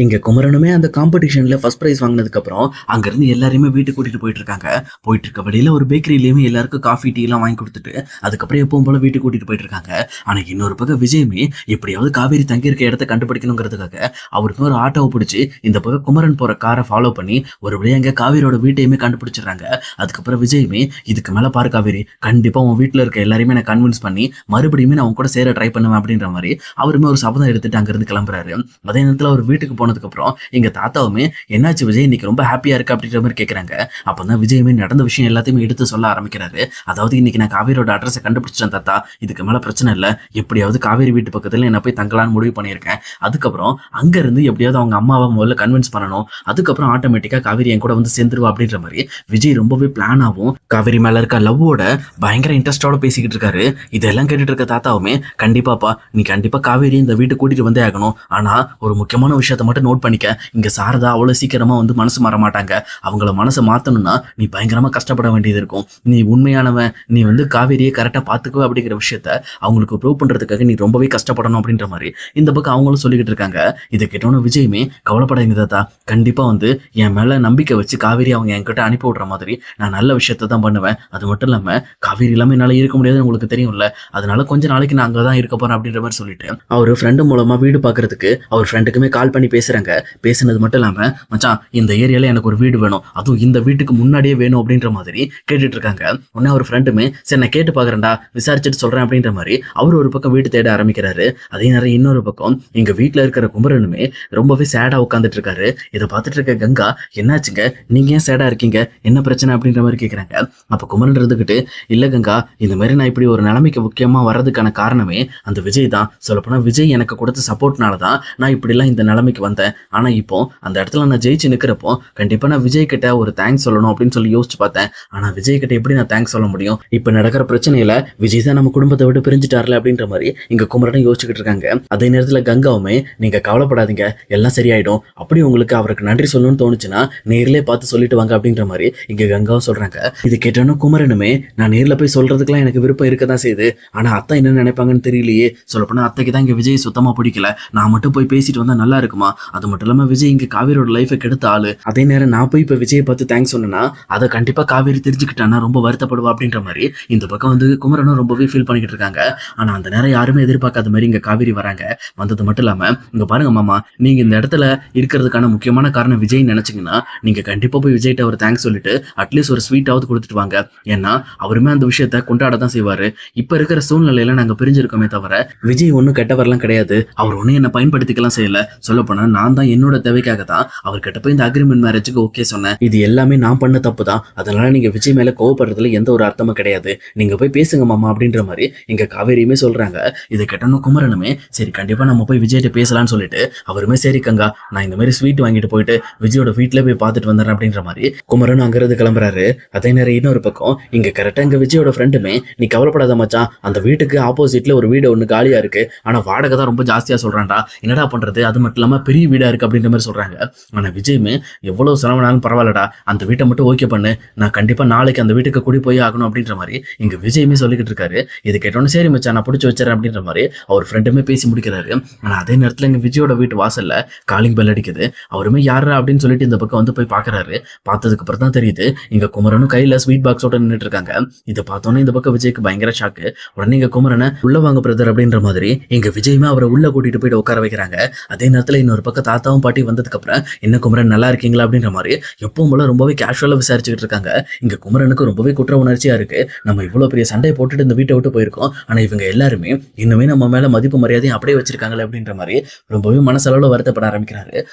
இங்க குமரனுமே அந்த காம்படிஷன்ல first prize வாங்கினதுக்கு அப்புறம் அங்கிருந்து எல்லாரையுமே வீட்டுக்கு கூட்டிட்டு போயிட்டு இருக்காங்க. போயிட்டு இருக்க வழியில ஒரு பேக்கரியிலயுமே எல்லாருக்கும் காஃபி டீ எல்லாம் வாங்கி கொடுத்துட்டு அதுக்கப்புறம் எப்பவும் போல வீட்டுக்கு கூட்டிட்டு போயிட்டு இருக்காங்க. ஆனா இன்னொரு பக்கம் விஜயமே எப்படியாவது காவேரி தங்கி இருக்க இடத்த கண்டுபிடிக்கணுங்கிறதுக்காக அவருக்கு ஒரு ஆட்டோவை பிடிச்சி இந்த பக்கம் குமரன் போற காரை ஃபாலோ பண்ணி ஒரு வழியா அங்க காவேரியோட வீட்டையுமே கண்டுபிடிச்சிடுறாங்க. அதுக்கப்புறம் விஜயமே இதுக்கு மேல பாரு காவேரி, கண்டிப்பா உன் வீட்டுல இருக்க எல்லாரையுமே நான் கன்வின்ஸ் பண்ணி மறுபடியுமே நான் உன் கூட சேர ட்ரை பண்ணுவேன் அப்படின்ற மாதிரி அவருமே ஒரு சபதம் எடுத்துட்டு அங்கிருந்து கிளம்புறாரு. அதே நேரத்துல அவர் வீட்டுக்கு போனதுக்கு அப்புறம் எங்க தாத்தாவுமே என்னாச்சு விஜய் இன்னைக்கு ரொம்ப ஹாப்பியா இருக்கு அப்படின்ற மாதிரி கேட்கறாங்க. அப்பதான் விஜயமே நடந்த விஷயம் எல்லாத்தையுமே எடுத்து சொல்ல ஆரம்பிக்கிறாரு. அதாவது இன்னைக்கு நான் காவேரியோட அட்ரஸை கண்டுபிடிச்சிட்டேன் தாத்தா, இதுக்கு மேல பிரச்சனை இல்லை, எப்படியாவது காவேரி வீட்டு பக்கத்துல என்ன போய் தங்கலான்னு முடிவு பண்ணியிருக்கேன். அதுக்கப்புறம் அங்க இருந்து எப்படியாவது அவங்க அம்மாவை முதல்ல கன்வின்ஸ் பண்ணணும், அதுக்கப்புறம் ஆட்டோமேட்டிக்கா காவேரி என் கூட வந்து சேர்ந்துருவா அப்படின்ற மாதிரி விஜய் ரொம்பவே பிளானாவும் காவேரி மேல இருக்க லவ்வோட பயங்கர இன்ட்ரெஸ்டோட பேசிக்கிட்டு இருக்காரு. இதெல்லாம் கேட்டுட்டு இருக்க தாத்தாவுமே கண்டிப்பாப்பா நீ கண்டிப்பா காவேரி இந்த வீட்டுக்கு கூட்டிட்டு வந்தே ஆகணும், ஆனா ஒரு முக்கியமான விஷயத்த மட்டும் நோட் பண்ணிக்க, இங்க சாரதா அவ்வளவு சீக்கிரமா வந்து மனசு மாற மாட்டாங்க, அவங்கள மனசை மாத்தணும்னா நீ பயங்கரமா கஷ்டப்பட வேண்டியது இருக்கும், நீ உண்மையானவன், நீ வந்து காவேரியை கரெக்டா பாத்துக்குவ அப்படிங்கிற விஷயத்த அவங்களுக்கு ப்ரூவ் பண்றதுக்காக நீ ரொம்பவே கஷ்டப்படணும் அப்படின்ற மாதிரி இந்த பக்கம் அவங்களும் சொல்லிக்கிட்டு இருக்காங்க. இதை கேட்டோன்னு விஜயமே கவலைப்படாதீங்க தாத்தா, கண்டிப்பா வந்து என் மேல நம்பிக்கை வச்சு காவேரி அவங்க என்கிட்ட அனுப்பி விடுற மாதிரி நான் நல்ல விஷயத்த தான் பண்ணுவேன். அது மட்டும் இல்லாம காவேரி இல்லாம என்னால இருக்க முடியாதுன்னு உங்களுக்கு தெரியும்ல, அதனால கொஞ்ச நாளைக்கு நான் அங்கதான் இருக்க போறேன் அப்படின்ற மாதிரி சொல்லிட்டு அவரு ஃப்ரெண்டு மூலமா வீடு பாக்குறதுக்கு அவர் ஃப்ரெண்டுக்குமே கால் பண்ணி பேசுறாங்க. பேசுனது மட்டும் இல்லாம மச்சான் இந்த ஏரியால எனக்கு ஒரு வீடு வேணும், அதுவும் இந்த வீட்டுக்கு முன்னாடியே வேணும் அப்படின்ற மாதிரி கேட்டுட்டு இருக்காங்க. உடனே அவர் ஃப்ரெண்டுமே சரி நான் கேட்டு பாக்குறேன்டா, விசாரிச்சுட்டு சொல்றேன் அப்படின்ற மாதிரி அவர் ஒரு பக்கம் வீட்டு தேட ஆரம்பிக்கிறாரு. அதே நேரம் இன்னொரு பக்கம் எங்க வீட்டுல இருக்கிற குமரனுமே ரொம்பவே சேடா உட்காந்துட்டு இருக்காரு. இதை பார்த்துட்டு இருக்க கங்கா என்னாச்சுங்க நீங்க ஏன் சேடா இருக்கீங்க, என்ன பிரச்சனை அப்படின்ற மாதிரி கேட்கறாங்க. அப்ப குமரன் இருந்துகிட்டு இல்ல கங்கா, இந்த மாதிரி நான் இப்படி ஒரு நிலைமைக்கு முக்கியமா வர்றதுக்கான காரணமே அந்த விஜய் தான், சொல்லப்போனா விஜய் எனக்கு கொடுத்த சப்போர்ட்னால தான் நான் இப்படிலாம் இந்த நிலைமைக்கு வந்தேன். ஆனா இப்போ அந்த இடத்துல நான் ஜெயிச்சு நிக்கிறப்போ கண்டிப்பா நான் விஜய் கிட்ட ஒரு தேங்க்ஸ் சொல்லணும் அப்படின்னு சொல்லி யோசிச்சு பார்த்தேன். ஆனா விஜய் கிட்ட எப்படி நான் தேங்க்ஸ் சொல்ல முடியும், இப்ப நடக்கிற பிரச்சனையில விஜய் தான் நம்ம குடும்பத்தை விட்டு பிரிஞ்சுட்டார்ல அப்படின்ற மாதிரி இங்க குமரனும் யோசிச்சுக்கிட்டு இருக்காங்க. அதே நேரத்துல கங்காவுமே நீங்க கவலைப்படாதீங்க எல்லாம் சரியாயிடும், அப்படி உங்களுக்கு அவருக்கு நன்றி சொல்லணும்னு தோணுச்சுன்னா நேர்லயே பார்த்து சொல்லிட்டு வாங்க அப்படின்ற மாதிரி இங்க கங்காவும் சொல்றாங்க. இது கேட்டோன்னு குமரனுமே நான் நேர்ல போய் சொல்றதுக்குலாம் எனக்கு விருப்பம் இருக்கதான் செய்யுது, ஆனா அத்தை என்ன நினைப்பாங்கன்னு தெரியலையே, சொல்லப்போனா அத்தைக்கு தான் இங்க விஜய் சுத்தமா பிடிக்கல, நான் மட்டும் போய் பேசிட்டு வந்தா நல்லா இருக்குமா, அது மட்டும் இல்லாம விஜய் இங்க காவேரியோட லைஃபை கெடுத்த ஆளு, அதே நேரம் நான் போய் இப்ப விஜயை பார்த்து தேங்க்ஸ் சொன்னா அதை கண்டிப்பா காவேரி தெரிஞ்சுக்கிட்டானா ரொம்ப வருத்தப்படுவா அப்படின்ற மாதிரி இந்த பக்கம் வந்து குமரனும் ரொம்பவே ஃபீல் பண்ணிக்கிட்டு இருக்காங்க. ஆனா அந்த நேரம் யாருமே எதிர்பார்க்காத மாதிரி இங்க காவேரி வராங்க. வந்தது மட்டும் இல்லாம இங்க பாருங்க மாமா, நீங்க இந்த இடத்துல இருக்கிறதுக்கான முக்கியமான காரணம் விஜய் நினைச்சீங்கன்னா நீங்க கண்டிப்பா போய் விஜய்கிட்ட ஒரு தேங்க்ஸ் சொல்லிட்டு அட்லீஸ்ட் ஒரு ஸ்வீட்டாவது கொடுத்துட்டு வாங்க, ஏன்னா அவருமே அந்த விஷயத்த கொண்டாட தான் செய்வாரு. இப்ப இருக்கிற சூழ்நிலையில நாங்க பிரிஞ்சிருக்கோமே தவிர விஜய் ஒன்னும் கெட்டவரெல்லாம் கிடையாது, அவர் ஒன்னும் என்ன பயன்படுத்திக்கலாம் செய்யல, சொல்ல போனா நான் தான் என்னோட தேவைக்காக தான் அவர்கிட்ட போய் இந்த அக்ரிமெண்ட் மேரேஜுக்கு ஓகே சொன்னேன், இது எல்லாமே நான் பண்ண தப்பு தான், அதனால நீங்க விஜய் மேல கோவப்படுறதுல எந்த ஒரு அர்த்தமும் கிடையாது, நீங்க போய் பேசுங்க மாமா அப்படின்ற மாதிரி இங்க காவேரியுமே சொல்றாங்க. இதை கேட்டனும் குமரனுமே சரி கண்டிப்பா நம்ம போய் விஜய்கிட்ட பேசலாம்னு சொல்லிட்டு அவருமே சரி கங்கா நான் இந்த மாதிரி ஸ்வீட் வாங்கிட்டு போயிட்டு விஜயோட வீட்டுல போய் பார்த்துட்டு வந்துடுறேன் அப்படின்ற மாதிரி குமரனும் அங்கிருந்து கிளம்புறாரு. அதே நேரம் இன்னொரு பக்கம் இங்க கரெக்டா இங்க விஜயோட ஃப்ரெண்டுமே நீ கவலைப்படாத மச்சான், அந்த வீட்டுக்கு ஆப்போசிட்ல ஒரு வீடு ஒண்ணு காலியா இருக்கு, ஆனா வாடகை தான் ரொம்ப ஜாஸ்தியா சொல்றான்டா, என்னடா பண்றது, அது மட்டும் இல்லாம பெரிய வீடா இருக்கு அப்படின்ற மாதிரி சொல்றாங்க. ஆனா விஜயுமே எவ்வளவு செலவுனாலும் பரவாயில்லடா, அந்த வீட்டை மட்டும் ஓகே பண்ணு, நான் கண்டிப்பா நாளைக்கு அந்த வீட்டுக்கு கூடி போய் ஆகணும் அப்படின்ற மாதிரி இங்க விஜயுமே சொல்லிக்கிட்டு இருக்காரு. இது கேட்டோன்னு சரி மச்சான் நான் பிடிச்சி வச்சிடறேன் அப்படின்ற மாதிரி அவர் ஃப்ரெண்டுமே பேசி முடிக்கிறாரு. ஆனா அதே நேரத்துல இங்க விஜயோட வீட்டு வாசல்ல காலிங் பெல் அடிக்குது. அவருமே யாரா அப்படின்னு சொல்லிட்டு இந்த பக்கம் வந்து போய் பாக்குறாரு. பார்த்ததுக்கு அப்புறம் தான் தெரியுது இங்க குமரனும் கையில ஸ்வீட் பாக்ஸோட நின்றுட்டு இருக்காங்க. இதை பார்த்தோன்னே இந்த பக்கம் விஜய்க்கு பயங்கர ஷாக்கு. உடனே இங்க குமரனை உள்ள வாங்க பிரதர் அப்படின்ற மாதிரி இங்க விஜயுமே அவரை உள்ள கூட்டிட்டு போயிட்டு உட்கார வைக்கிறாங்க. அதே நேரத்துல இன்னொரு பக்கம் தாத்தாவும் பாட்டி வந்ததுக்கு அப்புறம் என்ன குமரன் நல்லா இருக்கீங்களா அப்படின்ற மாதிரி எப்பவும் போல ரொம்பவே கேஷுவலா விசாரிச்சுக்கிட்டு இருக்காங்க. இங்க குமரனுக்கு ரொம்பவே குற்ற உணர்ச்சியா இருக்கு, நம்ம இவ்வளவு பெரிய சண்டையை போட்டுட்டு இந்த வீட்டை விட்டு போயிருக்கோம், ஆனா இவங்க எல்லாருமே இன்னுமே நம்ம மேல மதிப்பு மரியாதையும் அப்படியே வச்சிருக்காங்களே அப்படின்ற மாதிரி ரொம்பவே மனசளவுல வருத்தப்பட ஆரம்பிக்கிறாரு.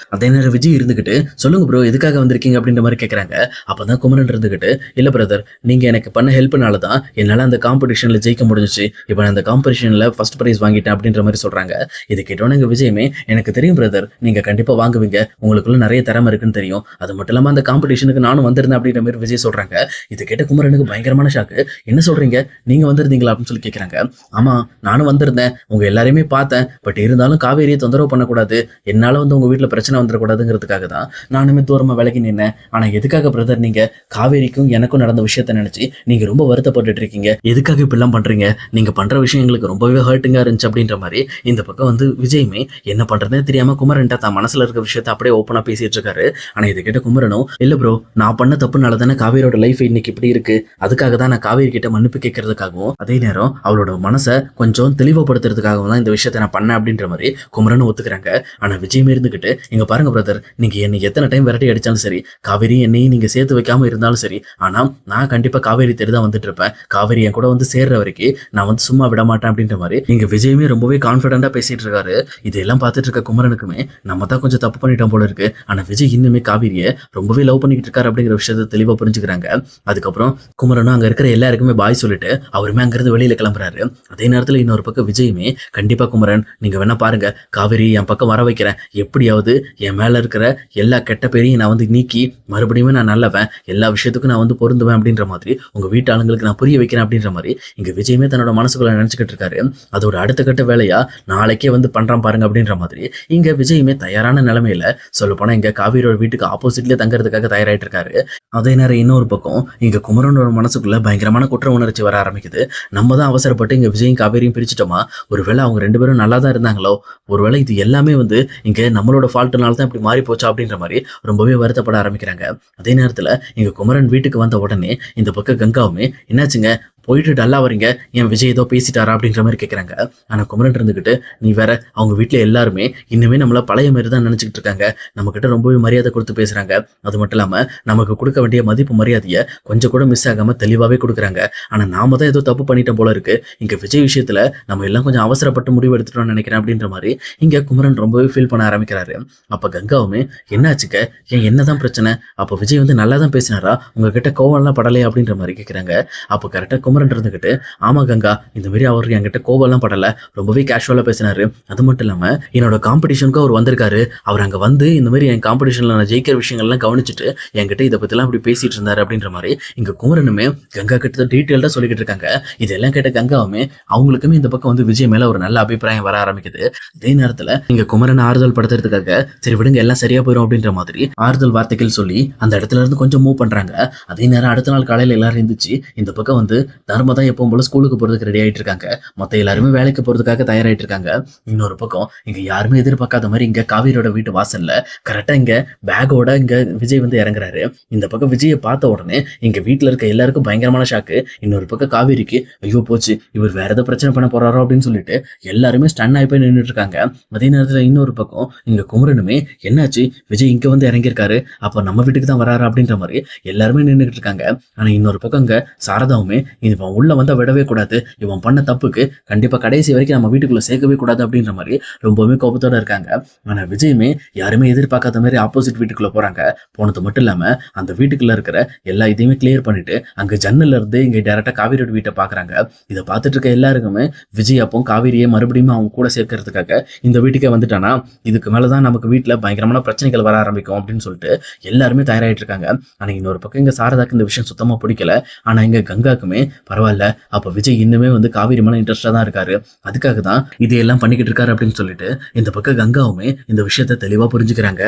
அதே நேரம் விஜய் இருந்துகிட்டு சொல்லுங்க ப்ரோ எதுக்காக வந்திருக்கீங்க அப்படின்ற மாதிரி கேட்கறாங்க. அப்பதான் குமரன் இருந்துகிட்டு இல்ல பிரதர் நீங்க எனக்கு பண்ண ஹெல்ப்னால தான் என்னால அந்த காம்படிஷன்ல ஜெயிக்க முடிஞ்சிச்சு, இப்போ நான் அந்த காம்படிஷன்ல ஃபர்ஸ்ட் பிரைஸ் வாங்கிட்டேன் அப்படின்ற மாதிரி சொல்றாங்க. இது கேட்டோன்னு எங்க விஜயமே எனக்கு தெரியும் பிரதர் நீங்க கண்டிப்பா வாங்குவீங்க, உங்களுக்குள்ள நிறைய திறமை இருக்குன்னு தெரியும், அது மட்டும் இல்லாம அந்த காம்படிஷனுக்கு நானும் வந்திருந்தேன் அப்படின்ற மாதிரி விஜய் சொல்றாங்க. இது கேட்ட குமரனுக்கு பயங்கரமான ஷாக்கு. என்ன சொல்றீங்க நீங்க வந்திருந்தீங்களா அப்படின்னு சொல்லி கேட்கறாங்க. ஆமா நானும் வந்திருந்தேன், உங்க எல்லாரையுமே பார்த்தேன், பட் இருந்தாலும் காவேரியை தொந்தரவு பண்ணக்கூடாது, என்னால வந்து உங்க வீட்டுல பிரச்சனை வந்துடக்கூடாதுங்கிறதுக்காக தான் நானுமே தூரமா விலகி நின்னேன். ஆனா எதுக்காக பிரதர் நீங்க காவேரிக்கும் எனக்கும் நடந்த விஷயத்த நினைச்சு நீங்க ரொம்ப வருத்தப்பட்டு இருக்கீங்க, எதுக்காக இப்படிலாம் பண்றீங்க, நீங்க பண்ற விஷயம் எங்களுக்கு ரொம்பவே ஹர்ட்டிங்கா இருந்துச்சு அப்படின்ற மாதிரி இந்த பக்கம் வந்து விஜயுமே என்ன பண்றதுன்னு தெரியாம குமரன் கான்ஃபிடென்ட்டா தான் மனசுல இருக்க விஷயத்த அப்படியே ஓப்பனா பேசிட்டு இருக்காரு. ஆனா இதை கேட்ட குமரனும், இல்ல ப்ரோ, நான் பண்ண தப்புனால தானே காவேரியோட லைஃப் இன்னைக்கு இப்படி இருக்கு. அதுக்காக தான் நான் காவேரி கிட்ட மன்னிப்பு கேட்கறதுக்காகவும் அதே நேரம் அவளோட மனசை கொஞ்சம் தெளிவுபடுத்துறதுக்காகவும் தான் இந்த விஷயத்தை நான் பண்ணேன் அப்படின்ற மாதிரி குமரனும் ஒத்துக்கிறாங்க. ஆனா விஜயமே இருந்துகிட்டு, இங்க பாருங்க பிரதர், நீங்க என்னை எத்தனை டைம் விரட்டி அடிச்சாலும் சரி, காவேரி என்னையும் நீங்க சேர்த்து வைக்காம இருந்தாலும் சரி, ஆனா நான் கண்டிப்பா காவேரி தேடி தான் வந்துட்டு இருப்பேன். காவேரி என் கூட வந்து சேர்ற வரைக்கும் நான் வந்து சும்மா விட மாட்டேன் அப்படின்ற மாதிரி இங்க விஜயமே ரொம்பவே கான்பிடண்டா பேசிட்டு இருக்காரு. இதெல்லாம் பார்த்துட்டு இருக்க குமரனுக்குமே நம்ம தான் கொஞ்சம் தப்பு பண்ணிட்டோம் போல இருக்கு. ஆனா விஜய் இன்னுமே காவேரியை ரொம்பவே லவ் பண்ணிக்கிட்டு இருக்காரு அப்படிங்கிற விஷயத்தை தெளிவா புரிஞ்சுக்கிறாங்க. அதுக்கப்புறம் குமரனும் அங்க இருக்கிற எல்லாருக்குமே பாய் சொல்லிட்டு அவருமே அங்கிருந்து வெளியில கிளம்புறாரு. அதே நேரத்துல இன்னொரு பக்கம் விஜயுமே, கண்டிப்பா குமரன் நீங்க வேணா பாருங்க, காவேரி என் பக்கம் வர வைக்கிறேன், எப்படியாவது என் மேல இருக்கிற எல்லா கெட்ட பேரையும் நான் வந்து நீக்கி மறுபடியும் நான் நல்லவன், எல்லா விஷயத்துக்கும் நான் வந்து பொருந்துவேன் அப்படின்ற மாதிரி உங்க வீட்டு ஆளுங்களுக்கு நான் புரிய வைக்கிறேன் அப்படின்ற மாதிரி இங்க விஜயமே தன்னோட மனசுக்குள்ள நினைச்சுக்கிட்டு இருக்காரு. அதோட அடுத்த கட்ட வேலையா நாளைக்கே வந்து பண்றான் பாருங்க அப்படின்ற மாதிரி இங்க விஜயுமே தயாரான நிலைமையில சொல்ல போனா இங்க காவேரியோட வீட்டுக்கு ஆப்போசிட்லயே தங்கறதுக்காக தயாராயிட்டு இருக்காரு. அதே நேரம் இன்னொரு பக்கம் இங்க குமரனோட மனசுக்குள்ள பயங்கரமான குற்ற உணர்ச்சி வர ஆரம்பிக்குது. நம்ம தான் அவசரப்பட்டு இங்க விஜயும் காவேரியும் பிரிச்சுட்டோமா, ஒருவேளை அவங்க 2 பேரும் நல்லா தான் இருந்தாங்களோ, ஒருவேளை இது எல்லாமே வந்து இங்க நம்மளோட ஃபால்ட்னால தான் இப்படி மாறி போச்சா அப்படின்ற மாதிரி ரொம்பவே வருத்தப்பட ஆரம்பிக்கிறாங்க. அதே நேரத்துல இங்க குமரன் வீட்டுக்கு வந்த உடனே இந்த பக்கம் கங்காவுமே, என்னாச்சுங்க போயிட்டு டல்லா வரீங்க, என் விஜய் ஏதோ பேசிட்டாரா அப்படின்ற மாதிரி கேட்குறாங்க. ஆனால் குமரன் இருந்துக்கிட்டு, நீ வேற, அவங்க வீட்டில் எல்லாருமே இன்னுமே நம்மள பழைய மாதிரி தான் நினச்சிக்கிட்டு இருக்காங்க, நம்மக்கிட்ட ரொம்பவே மரியாதை கொடுத்து பேசுகிறாங்க, அது மட்டும் இல்லாமல் நமக்கு கொடுக்க வேண்டிய மதிப்பு மரியாதையை கொஞ்சம் கூட மிஸ் ஆகாமல் தெளிவாகவே கொடுக்குறாங்க. ஆனால் நாம தான் ஏதோ தப்பு பண்ணிட்டோம் போல இருக்கு, இங்கே விஜய் விஷயத்தில் நம்ம எல்லாம் கொஞ்சம் அவசரப்பட்டு முடிவு எடுத்துட்டோம்னு நினைக்கிறேன் அப்படின்ற மாதிரி இங்கே குமரன் ரொம்பவே ஃபீல் பண்ண ஆரம்பிக்கிறாரு. அப்போ கங்காவுமே, என்னாச்சுக்க, ஏன் என்னதான் பிரச்சனை, அப்போ விஜய் வந்து நல்லா தான் பேசினாரா, உங்ககிட்ட கோவம்லாம் படலையா அப்படின்ற மாதிரி கேட்குறாங்க. அப்போ கரெக்டாக குமரன் இருந்துகிட்டு, ஆமா கங்கா, இந்த மாதிரி அவர் என்கிட்ட கோவம்லாம் படல, ரொம்பவே கேஷுவலா பேசினாரு, அது மட்டும் இல்லாம என்னோட காம்படிஷனுக்கு அவர் வந்திருக்காரு, அவர் அங்க வந்து இந்த மாதிரி என் காம்படிஷன்ல நான் ஜெயிக்கிற விஷயங்கள்லாம் கவனிச்சுட்டு என்கிட்ட இதை பத்திலாம் அப்படி பேசிட்டு இருந்தாரு அப்படின்ற மாதிரி இங்க குமரனுமே கங்கா கிட்ட டீட்டெயில்டா சொல்லிக்கிட்டு இருக்காங்க. இதெல்லாம் கேட்ட கங்காவுமே அவங்களுக்குமே இந்த பக்கம் வந்து விஜய் மேல ஒரு நல்ல அபிப்பிராயம் வர ஆரம்பிக்குது. அதே நேரத்துல இங்க குமரன் ஆறுதல் படுத்துறதுக்காக, சரி விடுங்க எல்லாம் சரியா போயிடும் அப்படின்ற மாதிரி ஆறுதல் வார்த்தைகள் சொல்லி அந்த இடத்துல இருந்து கொஞ்சம் மூவ் பண்றாங்க. அதே நேரம் அடுத்த நாள் காலையில எல்லாரும் இருந்துச்சு இந்த பக்கம் வந்து தர்ம தான் எப்பவும் போல ஸ்கூலுக்கு போறதுக்கு ரெடி ஆயிட்டு இருக்காங்க, மத்த எல்லாருமே வேலைக்கு போறதுக்காக தயாராயிட்டு இருக்காங்க. இன்னொரு பக்கம் இங்க யாருமே எதிர்பார்க்காத மாதிரி இங்க காவேரியோட வீட்டு வாசல்ல கரெக்டா இங்க பேக்கோட இங்க விஜய் வந்து இறங்குறாரு. இந்த பக்கம் விஜயை பார்த்த உடனே இங்க வீட்டுல இருக்க எல்லாருக்கும் பயங்கரமான ஷாக்கு. இன்னொரு பக்கம் காவேரிக்கு, ஐயோ போச்சு, இவர் வேற ஏதோ பிரச்சனை பண்ண போறாரோ அப்படின்னு சொல்லிட்டு எல்லாருமே ஸ்டன் ஆகி போய் நின்றுட்டு இருக்காங்க. அதே நேரத்துல இன்னொரு பக்கம் இங்க குமரனுமே, என்னாச்சு விஜய் இங்க வந்து இறங்கியிருக்காரு, அப்ப நம்ம வீட்டுக்கு தான் வராரு அப்படின்ற மாதிரி எல்லாருமே நின்றுட்டு இருக்காங்க. ஆனா இன்னொரு பக்கம் இங்க சாரதாவுமே, இவன் உள்ள வந்தா விடவே கூடாது, இவன் பண்ண தப்புக்கு கண்டிப்பா கடைசி வரைக்கும் நம்ம வீட்டுக்குள்ள சேர்க்கவே கூடாது அப்படின்ற மாதிரி ரொம்பவுமே கோபத்தோட இருக்காங்க. ஆனா விஜயுமே யாருமே எதிர்பார்க்காத மாதிரி ஆப்போசிட் வீட்டுக்குள்ள போறாங்க. போனது மட்டும் இல்லாம அந்த வீட்டுக்குள்ள இருக்கிற எல்லா இதையுமே கிளியர் பண்ணிட்டு அங்க ஜன்னல்ல இருந்து இங்க டைரக்டா காவேரியோட வீட்டை பாக்குறாங்க. இதை பார்த்துட்டு இருக்க எல்லாருக்குமே விஜய் அப்போ காவேரியை மறுபடியும் அவங்க கூட சேர்க்கறதுக்காக இந்த வீட்டுக்கே வந்துட்டானா, இதுக்கு மேலதான் நமக்கு வீட்டுல பயங்கரமான பிரச்சனைகள் வர ஆரம்பிக்கும் அப்படின்னு சொல்லிட்டு எல்லாருமே தயாராயிட்டு இருக்காங்க. ஆனா இன்னொரு பக்கம் இங்க சாரதாக்கு இந்த விஷயம் சுத்தமா பிடிக்கல. ஆனா இங்க கங்காக்குமே, பரவாயில்ல, அப்ப விஜய் இன்னுமே வந்து காவேரி மேல இன்ட்ரெஸ்டா தான் இருக்காரு, அதுக்காக தான் இதையெல்லாம் பண்ணிக்கிட்டு இருக்காரு அப்படின்னு சொல்லிட்டு இந்த பக்கம் கங்காவுமே இந்த விஷயத்த தெளிவா புரிஞ்சுக்கிறாங்க.